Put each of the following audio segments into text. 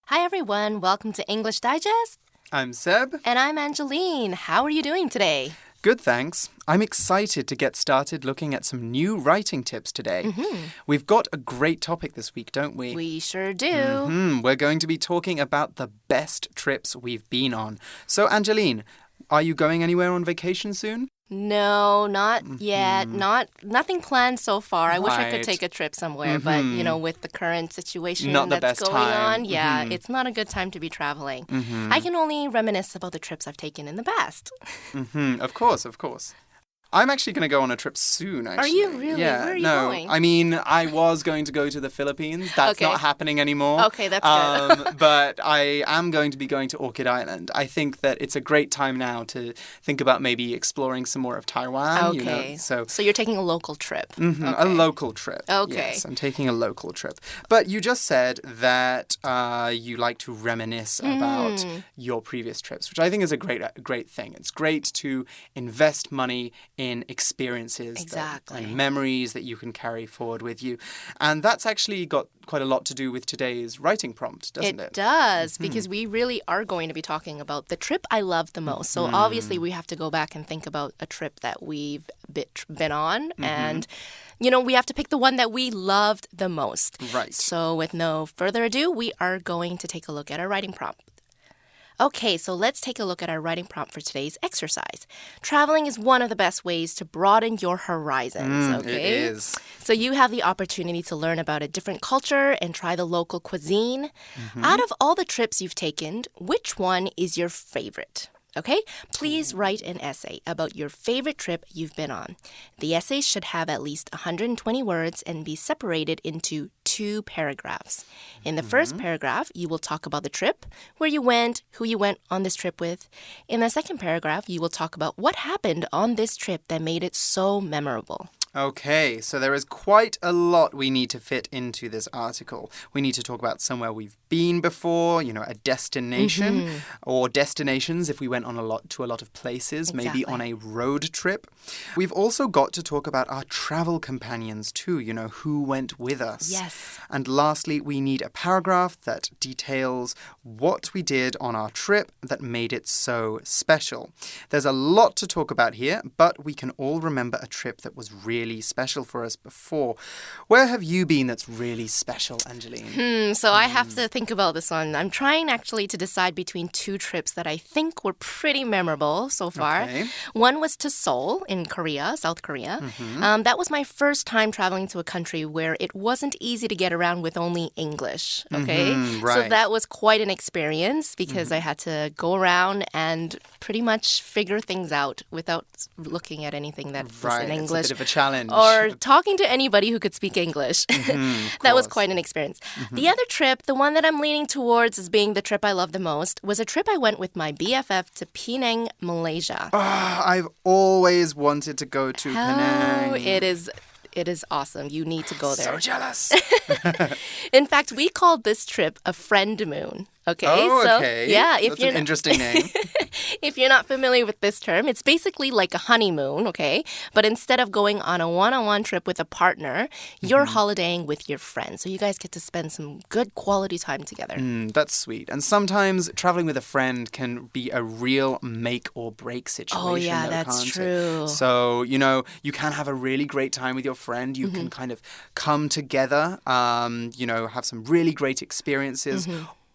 Hi everyone, welcome to English Digest. I'm Seb. And I'm Angeline. How are you doing today? Good, thanks. I'm excited to get started looking at some new writing tips today. We've got a great topic this week, don't we? We sure do. We're going to be talking about the best trips we've been on. So, Angeline, are you going anywhere on vacation soon? No, not yet. Nothing planned so far. I wish I could Right. take a trip somewhere, but with the current situation Not the that's best going time. on, it's not a good time to be traveling. I can only reminisce about the trips I've taken in the past. Of course. I'm actually going to go on a trip soon, actually. Are you really? Yeah, Where are you no, going? I mean, I was going to go to the Philippines. That's Okay. not happening anymore. Okay, that's good. But I am going to be going to Orchid Island. I think that it's a great time now to think about maybe exploring some more of Taiwan. Okay. So you're taking a local trip. a local trip. Okay. Yes, I'm taking a local trip. But you just said that you like to reminisce about your previous trips, which I think is a great thing. It's great to invest money in experiences and memories that you can carry forward with you. And that's actually got quite a lot to do with today's writing prompt, doesn't it? It does, because we really are going to be talking about the trip I love the most. So obviously we have to go back and think about a trip that we've been on and we have to pick the one that we loved the most. Right. So with no further ado, we are going to take a look at our writing prompt. Okay, so let's take a look at our writing prompt for today's exercise. Traveling is one of the best ways to broaden your horizons, okay? It is. So you have the opportunity to learn about a different culture and try the local cuisine. Out of all the trips you've taken, which one is your favorite? Okay, please write an essay about your favorite trip you've been on. The essay should have at least 120 words and be separated into 2 paragraphs. In the first paragraph, you will talk about the trip, where you went, who you went on this trip with. In the second paragraph, you will talk about what happened on this trip that made it so memorable. Okay, so there is quite a lot we need to fit into this article. We need to talk about somewhere we've been before, a destination, or destinations if we went on to a lot of places, maybe on a road trip. We've also got to talk about our travel companions too, who went with us. Yes. And lastly, we need a paragraph that details what we did on our trip that made it so special. There's a lot to talk about here, but we can all remember a trip that was really special for us before. Where have you been that's really special, Angeline? So I have to think about this one. I'm trying actually to decide between 2 trips that I think were pretty memorable so far. Okay. One was to Seoul in Korea, South Korea. That was my first time traveling to a country where it wasn't easy to get around with only English. Okay, right. So that was quite an experience because I had to go around and pretty much figure things out without looking at anything that was in English. It's a bit of a challenge. Or talking to anybody who could speak English. That was quite an experience. The other trip, the one that I'm leaning towards as being the trip I love the most, was a trip I went with my BFF to Penang, Malaysia. I've always wanted to go to Penang. It is awesome. You need to go there. So jealous. In fact, we called this trip a friend moon. Okay, okay. Yeah, That's an interesting name. If you're not familiar with this term, it's basically like a honeymoon, okay? But instead of going on a one-on-one trip with a partner, you're holidaying with your friends. So you guys get to spend some good quality time together. That's sweet. And sometimes traveling with a friend can be a real make or break situation. Oh, yeah, though, that's can't true. It? So, you can have a really great time with your friend. You can kind of come together, have some really great experiences.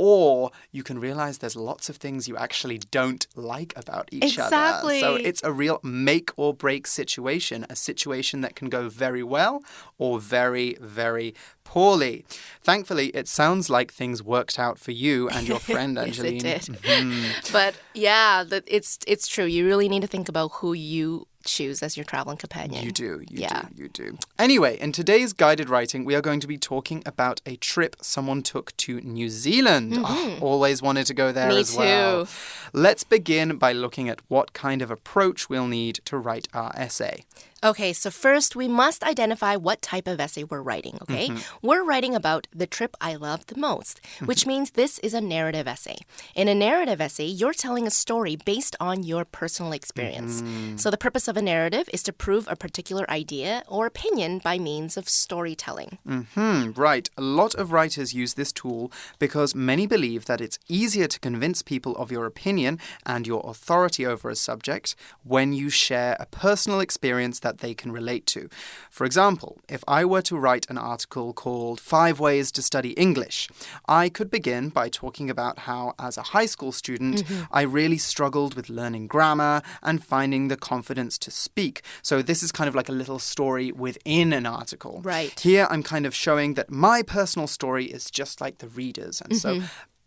Or you can realize there's lots of things you actually don't like about each other. Exactly. So it's a real make or break situation, a situation that can go very well or very, very poorly. Thankfully, it sounds like things worked out for you and your friend, Angeline. Yes, it did. But yeah, it's true. You really need to think about who you choose as your traveling companion. You do. Anyway, in today's guided writing, we are going to be talking about a trip someone took to New Zealand. Always wanted to go there as well. Me too. Let's begin by looking at what kind of approach we'll need to write our essay. Okay, so first we must identify what type of essay we're writing, okay? We're writing about the trip I loved the most, which means this is a narrative essay. In a narrative essay, you're telling a story based on your personal experience. So the purpose of a narrative is to prove a particular idea or opinion by means of storytelling. Right. A lot of writers use this tool because many believe that it's easier to convince people of your opinion and your authority over a subject when you share a personal experience that they can relate to. For example, if I were to write an article called 5 Ways to Study English, I could begin by talking about how, as a high school student, I really struggled with learning grammar and finding the confidence to speak. So this is kind of like a little story within an article. Right. Here, I'm kind of showing that my personal story is just like the reader's. And so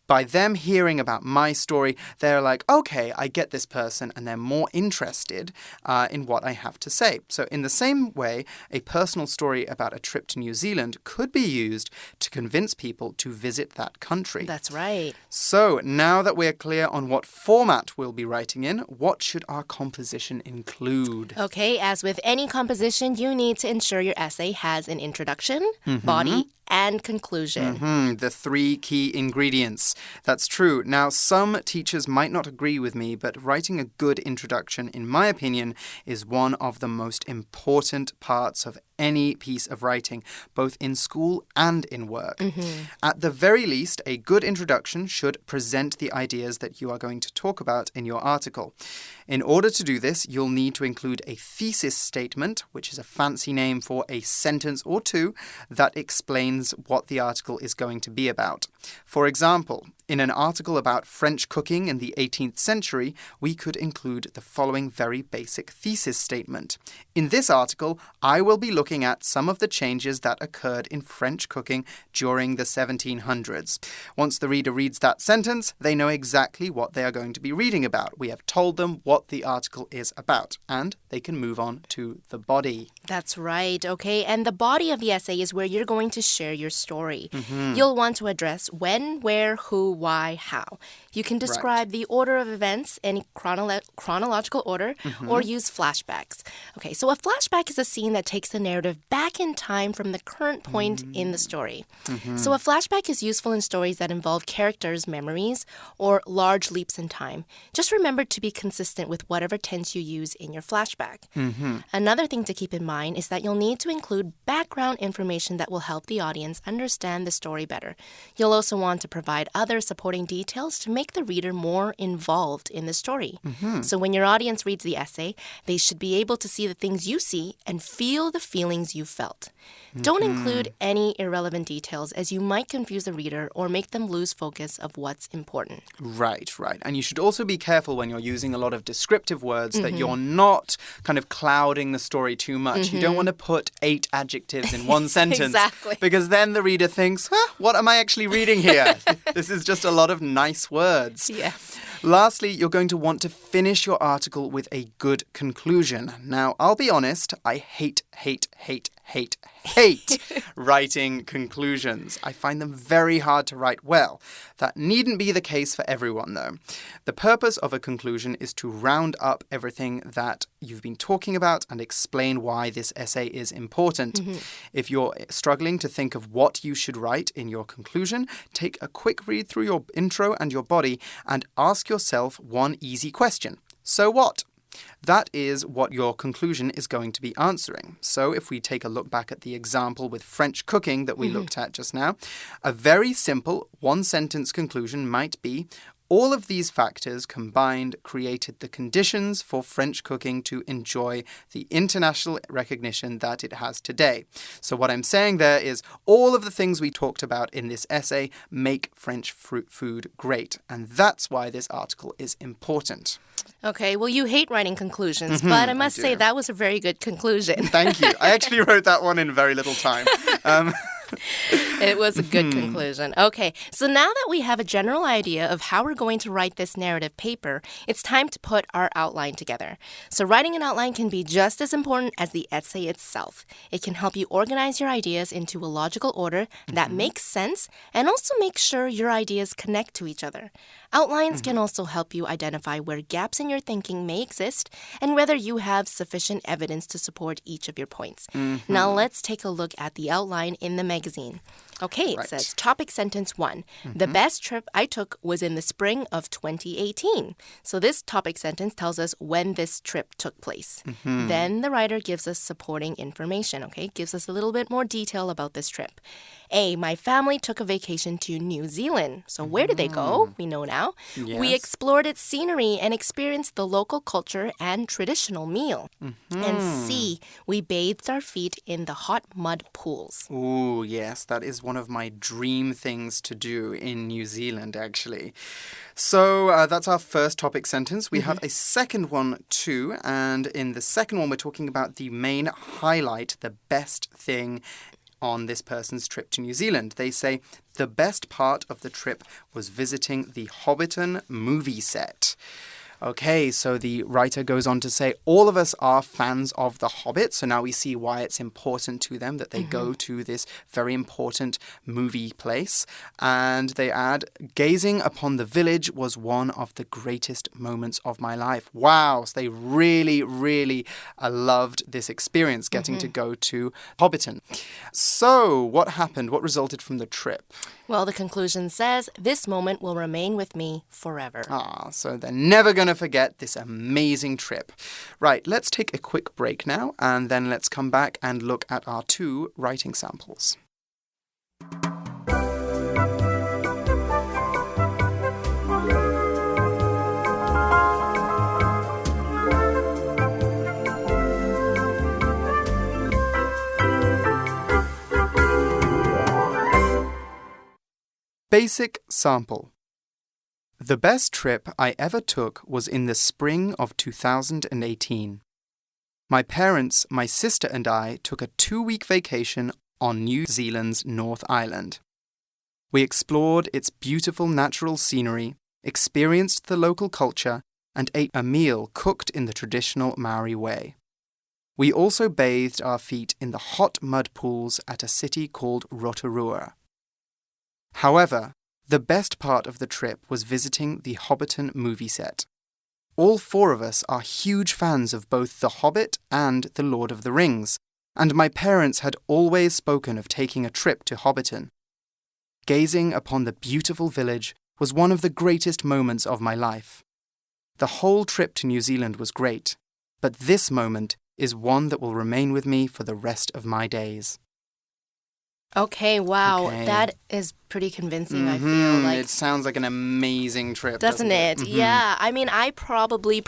by them hearing about my story, they're like, okay, I get this person, and they're more interested in what I have to say. So in the same way, a personal story about a trip to New Zealand could be used to convince people to visit that country. That's right. So now that we're clear on what format we'll be writing in, what should our composition include? Okay, as with any composition, you need to ensure your essay has an introduction, body, and conclusion. The 3 key ingredients. That's true. Now, some teachers might not agree with me, but writing a good introduction, in my opinion, is one of the most important parts of any piece of writing, both in school and in work. At the very least, a good introduction should present the ideas that you are going to talk about in your article. In order to do this, you'll need to include a thesis statement, which is a fancy name for a sentence or 2 that explains what the article is going to be about. For example, in an article about French cooking in the 18th century, we could include the following very basic thesis statement. In this article, I will be looking at some of the changes that occurred in French cooking during the 1700s. Once the reader reads that sentence, they know exactly what they are going to be reading about. We have told them what the article is about, and they can move on to the body. That's right, okay? And the body of the essay is where you're going to share your story. You'll want to address when, where, who, why, how. You can describe the order of events in chronological order or use flashbacks. Okay, so a flashback is a scene that takes the narrative back in time from the current point in the story. So a flashback is useful in stories that involve characters' memories or large leaps in time. Just remember to be consistent with whatever tense you use in your flashback. Another thing to keep in mind is that you'll need to include background information that will help the audience understand the story better. You'll also want to provide other supporting details to make the reader more involved in the story. So when your audience reads the essay, they should be able to see the things you see and feel the feelings you felt. Don't include any irrelevant details, as you might confuse the reader or make them lose focus of what's important. Right. And you should also be careful when you're using a lot of descriptive words that you're not kind of clouding the story too much. You don't want to put 8 adjectives in one sentence. Exactly. Because then the reader thinks, what am I actually reading here? This is just a lot of nice words. Yes. Lastly, you're going to want to finish your article with a good conclusion. Now, I'll be honest, I hate writing conclusions. I find them very hard to write well. That needn't be the case for everyone, though. The purpose of a conclusion is to round up everything that you've been talking about and explain why this essay is important. If you're struggling to think of what you should write in your conclusion, take a quick read through your intro and your body and ask yourself one easy question. So what? That is what your conclusion is going to be answering. So if we take a look back at the example with French cooking that we looked at just now, a very simple one-sentence conclusion might be, all of these factors combined created the conditions for French cooking to enjoy the international recognition that it has today. So what I'm saying there is all of the things we talked about in this essay make French food great. And that's why this article is important. Okay, well, you hate writing conclusions, but I must say that was a very good conclusion. Thank you. I actually wrote that one in very little time. It was a good conclusion. Okay, so now that we have a general idea of how we're going to write this narrative paper, it's time to put our outline together. So writing an outline can be just as important as the essay itself. It can help you organize your ideas into a logical order that makes sense and also make sure your ideas connect to each other. Outlines can also help you identify where gaps in your thinking may exist and whether you have sufficient evidence to support each of your points. Now let's take a look at the outline in the magazine. Okay, it says topic sentence 1. The best trip I took was in the spring of 2018. So this topic sentence tells us when this trip took place. Then the writer gives us supporting information, okay? Gives us a little bit more detail about this trip. A, my family took a vacation to New Zealand. So where did they go? We know now. Yes. We explored its scenery and experienced the local culture and traditional meal. And C, we bathed our feet in the hot mud pools. Ooh, yes, that is one of my dream things to do in New Zealand, actually. So that's our first topic sentence. We have a second one too, and in the second one we're talking about the main highlight, the best thing on this person's trip to New Zealand. They say, the best part of the trip was visiting the Hobbiton movie set. Okay, so the writer goes on to say, all of us are fans of The Hobbit, so now we see why it's important to them that they go to this very important movie place. And they add, gazing upon the village was one of the greatest moments of my life. Wow, so they really, really loved this experience, getting to go to Hobbiton. So, what happened? What resulted from the trip? Well, the conclusion says, this moment will remain with me forever. So they're never going to forget this amazing trip. Right, let's take a quick break now, and then let's come back and look at our 2 writing samples. Basic sample. The best trip I ever took was in the spring of 2018. My parents, my sister and I took a 2-week vacation on New Zealand's North Island. We explored its beautiful natural scenery, experienced the local culture, and ate a meal cooked in the traditional Maori way. We also bathed our feet in the hot mud pools at a city called Rotorua. However, the best part of the trip was visiting the Hobbiton movie set. All 4 of us are huge fans of both The Hobbit and The Lord of the Rings, and my parents had always spoken of taking a trip to Hobbiton. Gazing upon the beautiful village was one of the greatest moments of my life. The whole trip to New Zealand was great, but this moment is one that will remain with me for the rest of my days. Okay, wow. Okay. That is pretty convincing, I feel like. It sounds like an amazing trip, doesn't it? Yeah. I mean, I probably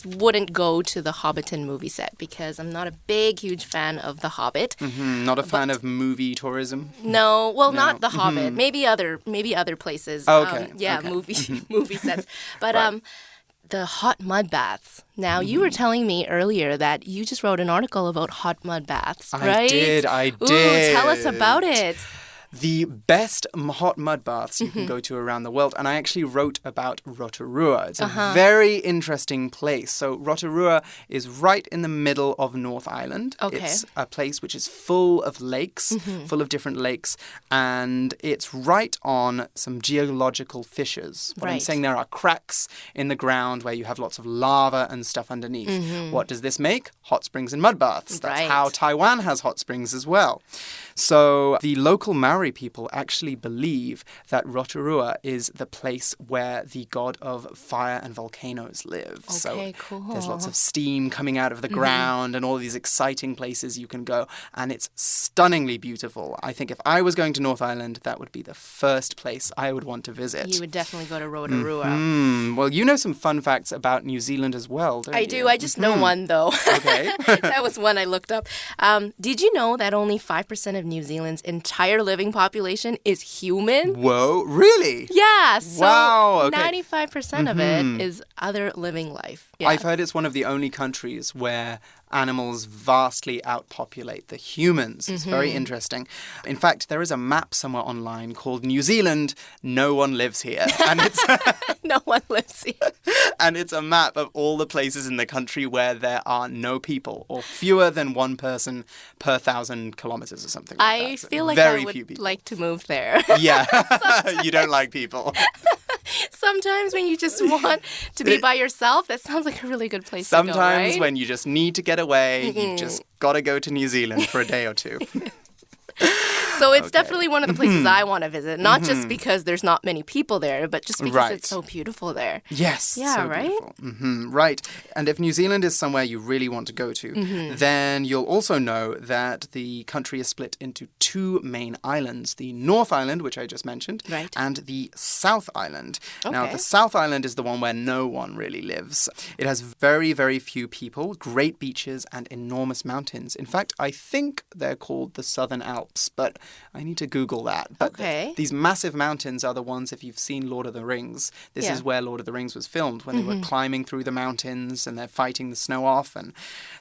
wouldn't go to the Hobbiton movie set because I'm not a huge fan of The Hobbit. Not a fan of movie tourism? No, well, not The Hobbit. Maybe other places. Okay. Movie sets. But the hot mud baths. Now, you were telling me earlier that you just wrote an article about hot mud baths, right? I did. Ooh, tell us about it. The best hot mud baths you can go to around the world. And I actually wrote about Rotorua. It's a very interesting place. So Rotorua is right in the middle of North Island. Okay. It's a place which is full of lakes, full of different lakes. And it's right on some geological fissures. What I'm saying, there are cracks in the ground where you have lots of lava and stuff underneath. What does this make? Hot springs and mud baths. That's how Taiwan has hot springs as well. So the local Maori people actually believe that Rotorua is the place where the god of fire and volcanoes live. Okay, cool. There's lots of steam coming out of the ground and all these exciting places you can go. And it's stunningly beautiful. I think if I was going to North Island, that would be the first place I would want to visit. You would definitely go to Rotorua. Well, you know some fun facts about New Zealand as well, don't you? I do. I just know one, though. Okay. That was one I looked up. Did you know that only 5% of New Zealand's entire living population is human? Whoa, really? Yeah, so wow, okay. 95% of it is other living life. Yeah. I've heard it's one of the only countries where animals vastly outpopulate the humans. It's very interesting. In fact, there is a map somewhere online called New Zealand, No One Lives Here. And it's No one lives here. And it's a map of all the places in the country where there are no people or fewer than one person per 1,000 kilometers or something like that. I So feel like very I would few people. like to move there. Yeah, you don't like people. Sometimes when you just want to be by yourself, that sounds like a really good place to go, Sometimes right? when you just need to get away, you just got to go to New Zealand for a day or two. So it's definitely one of the places I want to visit, not just because there's not many people there, but just because it's so beautiful there. Yes. Yeah, so right? beautiful. Right. And if New Zealand is somewhere you really want to go to, then you'll also know that the country is split into two main islands, the North Island, which I just mentioned, and the South Island. Now, the South Island is the one where no one really lives. It has very, very few people, great beaches, and enormous mountains. In fact, I think they're called the Southern Alps, but I need to Google that. But these massive mountains are the ones, if you've seen Lord of the Rings, this is where Lord of the Rings was filmed, when they were climbing through the mountains and they're fighting the snow off and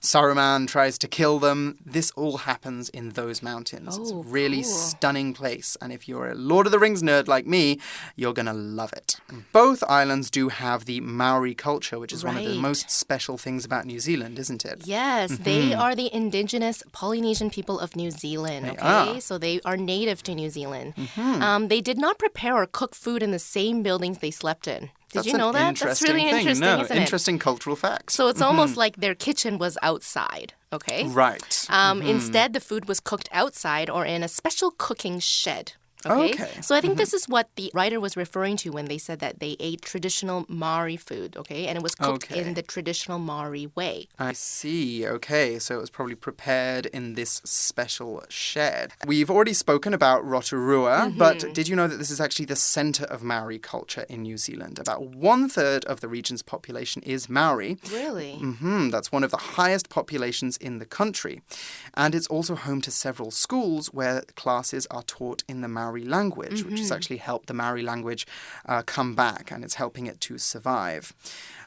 Saruman tries to kill them. This all happens in those mountains. It's a really stunning place. And if you're a Lord of the Rings nerd like me, you're going to love it. Both islands do have the Maori culture, which is one of the most special things about New Zealand, isn't it? Yes, they are the indigenous Polynesian people of New Zealand. So they are native to New Zealand. They did not prepare or cook food in the same buildings they slept in. Did you know that? That's really interesting, isn't it? Interesting cultural facts. So it's almost like their kitchen was outside, okay? Right. Instead, the food was cooked outside or in a special cooking shed. Okay. So I think this is what the writer was referring to when they said that they ate traditional Maori food, okay? And it was cooked in the traditional Maori way. I see. Okay. So it was probably prepared in this special shed. We've already spoken about Rotorua, but did you know that this is actually the center of Maori culture in New Zealand? About 1/3 of the region's population is Maori. Really? That's one of the highest populations in the country. And it's also home to several schools where classes are taught in the Maori language, which has actually helped the Maori language come back, and it's helping it to survive.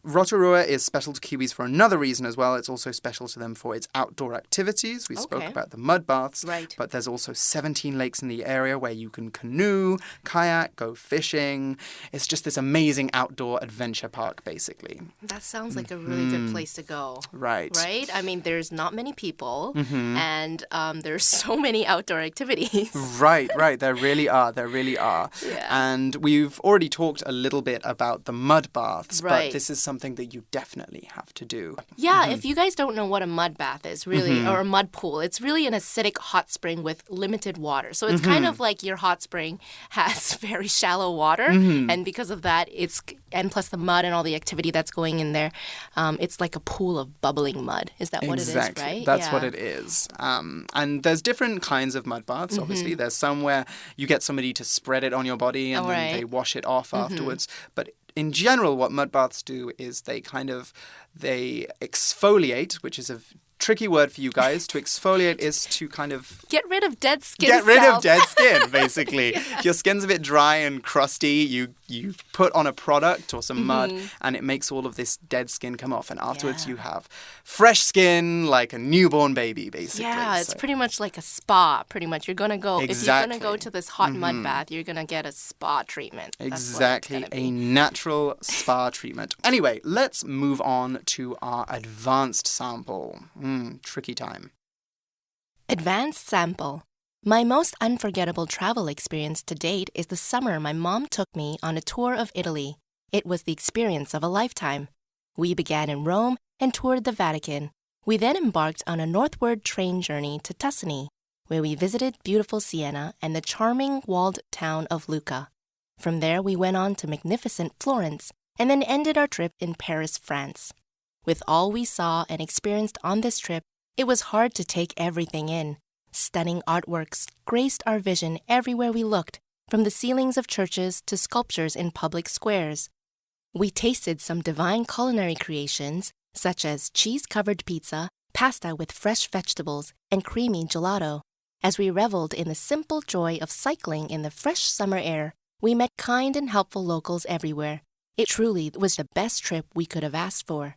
Rotorua is special to Kiwis for another reason as well. It's also special to them for its outdoor activities. We spoke about the mud baths, but there's also 17 lakes in the area where you can canoe, kayak, go fishing. It's just this amazing outdoor adventure park, basically. That sounds like a really good place to go. Right. Right? I mean, there's not many people, and there's so many outdoor activities. Right. There really are. Yeah. And we've already talked a little bit about the mud baths, but this is something that you definitely have to do. Yeah, if you guys don't know what a mud bath is, really, or a mud pool, it's really an acidic hot spring with limited water. So it's kind of like your hot spring has very shallow water, and because of that, and plus the mud and all the activity that's going in there, it's like a pool of bubbling mud. Is that what it is, right? That's what it is. And there's different kinds of mud baths, obviously. There's some where you get somebody to spread it on your body and then they wash it off afterwards. But in general, what mud baths do is they exfoliate, which is a tricky word for you guys. To exfoliate is to kind of get rid of dead skin. Get rid of dead skin, basically. If your skin's a bit dry and crusty, you put on a product or some mud and it makes all of this dead skin come off. And afterwards you have fresh skin like a newborn baby, basically. Yeah, it's pretty much like a spa, pretty much. You're going to go, if you're going to go to this hot mud bath, you're going to get a spa treatment. Exactly, a natural spa treatment. Anyway, let's move on to our advanced sample. Tricky time. Advanced sample. My most unforgettable travel experience to date is the summer my mom took me on a tour of Italy. It was the experience of a lifetime. We began in Rome and toured the Vatican. We then embarked on a northward train journey to Tuscany, where we visited beautiful Siena and the charming walled town of Lucca. From there, we went on to magnificent Florence and then ended our trip in Paris, France. With all we saw and experienced on this trip, it was hard to take everything in. Stunning artworks graced our vision everywhere we looked, from the ceilings of churches to sculptures in public squares. We tasted some divine culinary creations, such as cheese-covered pizza, pasta with fresh vegetables, and creamy gelato. As we reveled in the simple joy of cycling in the fresh summer air, we met kind and helpful locals everywhere. It truly was the best trip we could have asked for.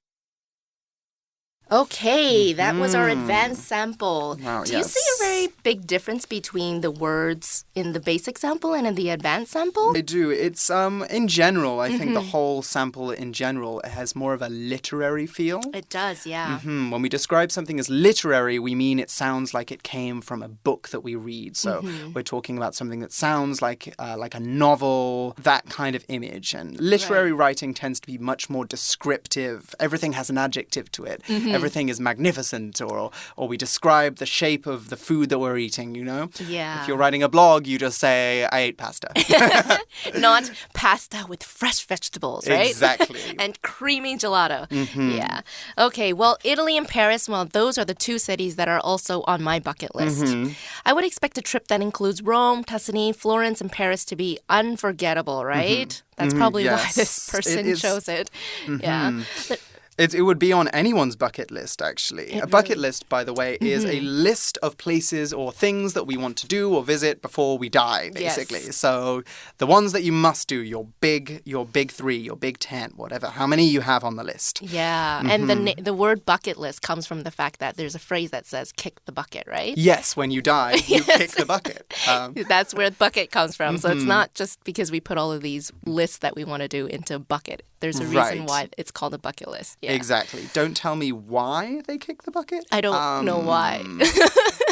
Okay, that was our advanced sample. Wow, Do you see a very big difference between the words in the basic sample and in the advanced sample? I do. It's, in general, I think the whole sample in general has more of a literary feel. It does, yeah. When we describe something as literary, we mean it sounds like it came from a book that we read. So we're talking about something that sounds like a novel, that kind of image. And literary writing tends to be much more descriptive. Everything has an adjective to it. Everything is magnificent, or we describe the shape of the food that we're eating, you know? Yeah. If you're writing a blog, you just say, I ate pasta. Not pasta with fresh vegetables, right? Exactly. And creamy gelato. Yeah. Okay, well, Italy and Paris, well, those are the two cities that are also on my bucket list. I would expect a trip that includes Rome, Tuscany, Florence, and Paris to be unforgettable, right? That's probably why this person chose it. Yeah. It would be on anyone's bucket list, actually. A bucket list, by the way, is a list of places or things that we want to do or visit before we die, basically. Yes. So the ones that you must do, your big 3, your big 10, whatever, how many you have on the list. Yeah, and the word bucket list comes from the fact that there's a phrase that says kick the bucket, right? Yes, when you die, you kick the bucket. That's where the bucket comes from. So it's not just because we put all of these lists that we want to do into a bucket. There's a reason why it's called a bucket list. Yeah. Exactly. Don't tell me why they kick the bucket. I don't know why.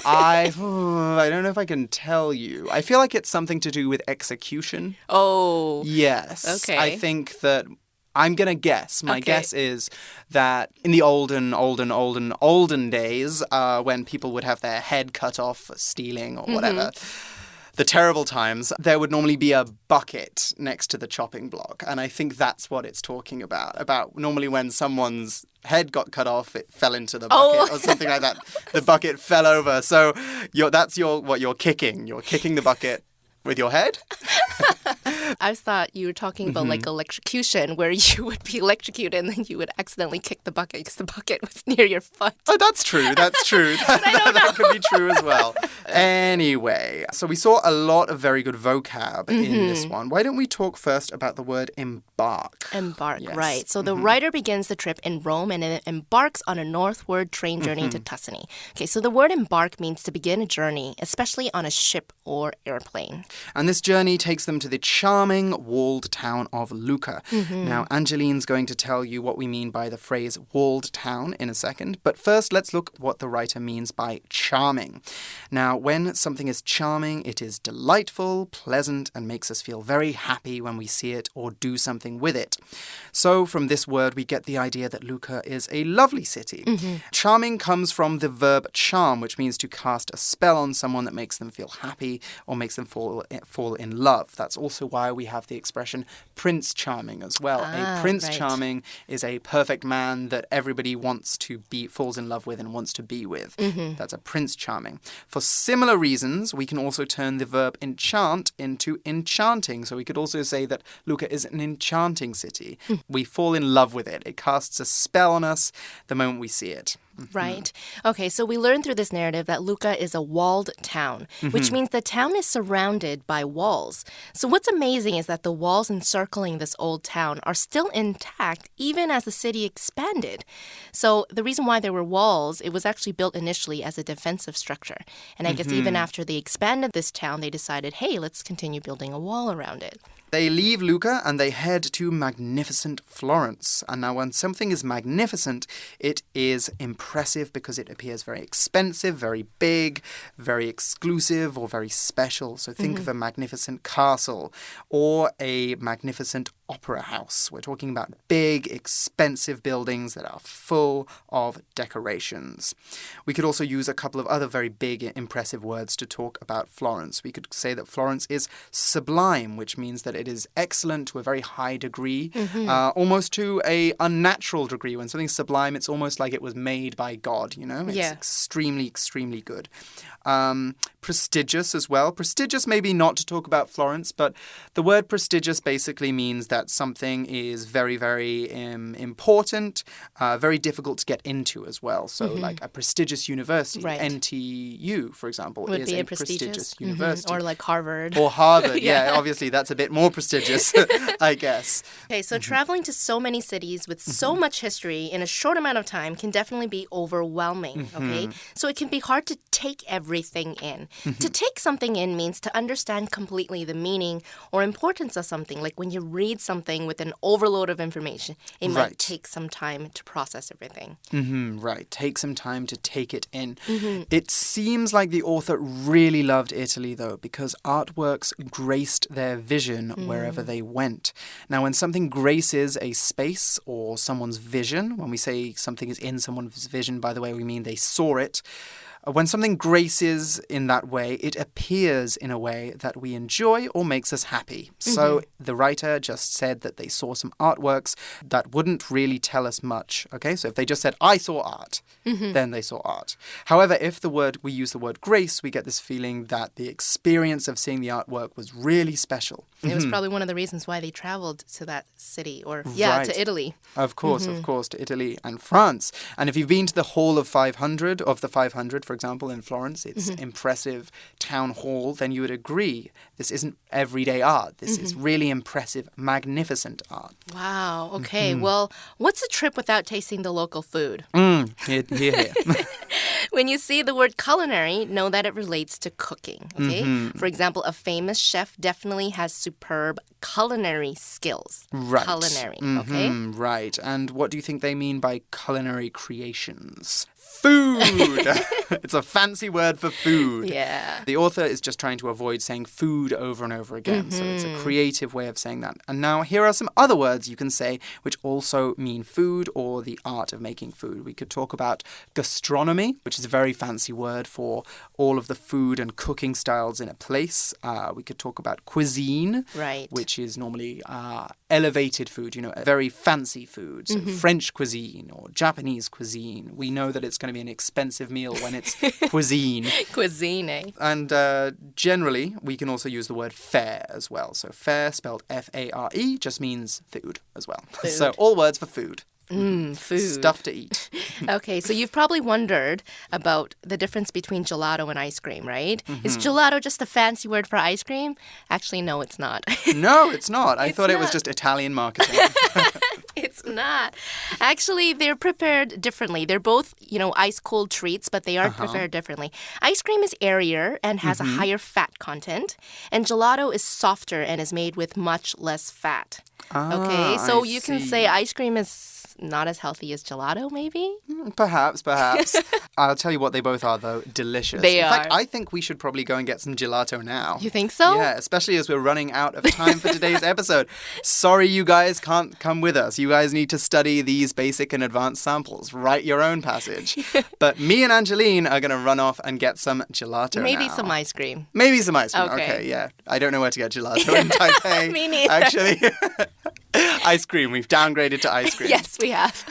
I don't know if I can tell you. I feel like it's something to do with execution. Oh. Yes. Okay. I think that I'm going to guess. My guess is that in the olden days, when people would have their head cut off for stealing or whatever, the terrible times, there would normally be a bucket next to the chopping block. And I think that's what it's talking about. About normally when someone's head got cut off, it fell into the bucket or something like that. The bucket fell over. So that's what you're kicking. You're kicking the bucket with your head. I thought you were talking about like electrocution, where you would be electrocuted and then you would accidentally kick the bucket because the bucket was near your foot. Oh, that's true. That's true. That could be true as well. Anyway, so we saw a lot of very good vocab in this one. Why don't we talk first about the word embark? Embark, right. So the writer begins the trip in Rome and then embarks on a northward train journey to Tuscany. Okay, so the word embark means to begin a journey, especially on a ship or airplane. And this journey takes them to the charming walled town of Lucca. Now, Angeline's going to tell you what we mean by the phrase walled town in a second. But first, let's look at what the writer means by charming. Now, when something is charming, it is delightful, pleasant, and makes us feel very happy when we see it or do something with it. So, from this word, we get the idea that Lucca is a lovely city. Charming comes from the verb charm, which means to cast a spell on someone that makes them feel happy or makes them fall in love. That's also why we have the expression Prince Charming as well. A Prince Charming is a perfect man that everybody falls in love with and wants to be with. That's a Prince Charming. For similar reasons, we can also turn the verb enchant into enchanting. So we could also say that Lucca is an enchanting city. We fall in love with it. It casts a spell on us the moment we see it. Right. Okay, so we learned through this narrative that Lucca is a walled town, which means the town is surrounded by walls. So what's amazing is that the walls encircling this old town are still intact even as the city expanded. So the reason why there were walls, it was actually built initially as a defensive structure. And I guess even after they expanded this town, they decided, hey, let's continue building a wall around it. They leave Lucca and they head to magnificent Florence. And now when something is magnificent, it is impressive because it appears very expensive, very big, very exclusive, or very special. So think of a magnificent castle or a magnificent opera house. We're talking about big, expensive buildings that are full of decorations. We could also use a couple of other very big, impressive words to talk about Florence. We could say that Florence is sublime, which means that it is excellent to a very high degree, almost to a unnatural degree. When something's sublime, it's almost like it was made by God, you know? It's extremely, extremely good. prestigious as well. Prestigious maybe not to talk about Florence, but the word prestigious basically means that something is very, very important, very difficult to get into as well. So like a prestigious university, NTU, for example, would is be a prestigious university. Or like Harvard. Or Harvard, yeah, obviously that's a bit more prestigious, I guess. Okay, so traveling to so many cities with so much history in a short amount of time can definitely be overwhelming, okay? So it can be hard to take everything in. To take something in means to understand completely the meaning or importance of something. Like when you read something with an overload of information, it might take some time to process everything. Right, take some time to take it in. It seems like the author really loved Italy, though, because artworks graced their vision wherever they went. Now, when something graces a space or someone's vision, when we say something is in someone's vision, by the way, we mean they saw it. When something graces in that way, it appears in a way that we enjoy or makes us happy. So the writer just said that they saw some artworks that wouldn't really tell us much. Okay, so if they just said, I saw art, then they saw art. However, if we use the word grace, we get this feeling that the experience of seeing the artwork was really special. It was probably one of the reasons why they traveled to that city or, to Italy. Of course, to Italy and France. And if you've been to the Hall of 500, for example, in Florence, its impressive town hall, then you would agree this isn't everyday art. This is really impressive, magnificent art. Wow. Okay. Well, what's a trip without tasting the local food? Here. When you see the word culinary, know that it relates to cooking, okay? For example, a famous chef definitely has superb culinary skills. Right. Culinary, okay? Right. And what do you think they mean by culinary creations? Food! It's a fancy word for food. Yeah. The author is just trying to avoid saying food over and over again. So it's a creative way of saying that. And now here are some other words you can say which also mean food or the art of making food. We could talk about gastronomy, which is a very fancy word for all of the food and cooking styles in a place. We could talk about cuisine, which is normally elevated food, very fancy food. So French cuisine or Japanese cuisine. We know that it's going to be an expensive meal when it's cuisine. Cuisine, eh? And generally, we can also use the word fare as well. So fare, spelled F-A-R-E, just means food as well. Food. So all words for food. Food. Stuff to eat. Okay, so you've probably wondered about the difference between gelato and ice cream, right? Is gelato just a fancy word for ice cream? Actually, no, it's not. No, it's not. I thought it was just Italian marketing. It's not. Actually, they're prepared differently. They're both, ice-cold treats, but they are prepared differently. Ice cream is airier and has a higher fat content, and gelato is softer and is made with much less fat. Okay, so you can say ice cream is not as healthy as gelato, maybe? Perhaps. I'll tell you what they both are, though. Delicious. In fact, I think we should probably go and get some gelato now. You think so? Yeah, especially as we're running out of time for today's episode. Sorry you guys can't come with us. You guys need to study these basic and advanced samples. Write your own passage. But me and Angeline are going to run off and get some gelato Maybe now. some ice cream. Maybe some ice cream. Okay, yeah. I don't know where to get gelato in Taipei. Me neither. Actually. Ice cream. We've downgraded to ice cream. Yes, we have.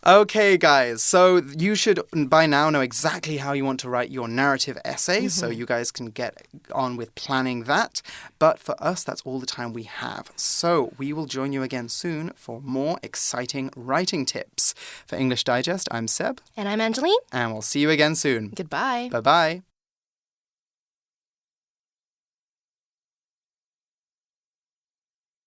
Okay, guys. So you should by now know exactly how you want to write your narrative essay. So you guys can get on with planning that. But for us, that's all the time we have. So we will join you again soon for more exciting writing tips. For English Digest, I'm Seb. And I'm Angeline. And we'll see you again soon. Goodbye. Bye-bye.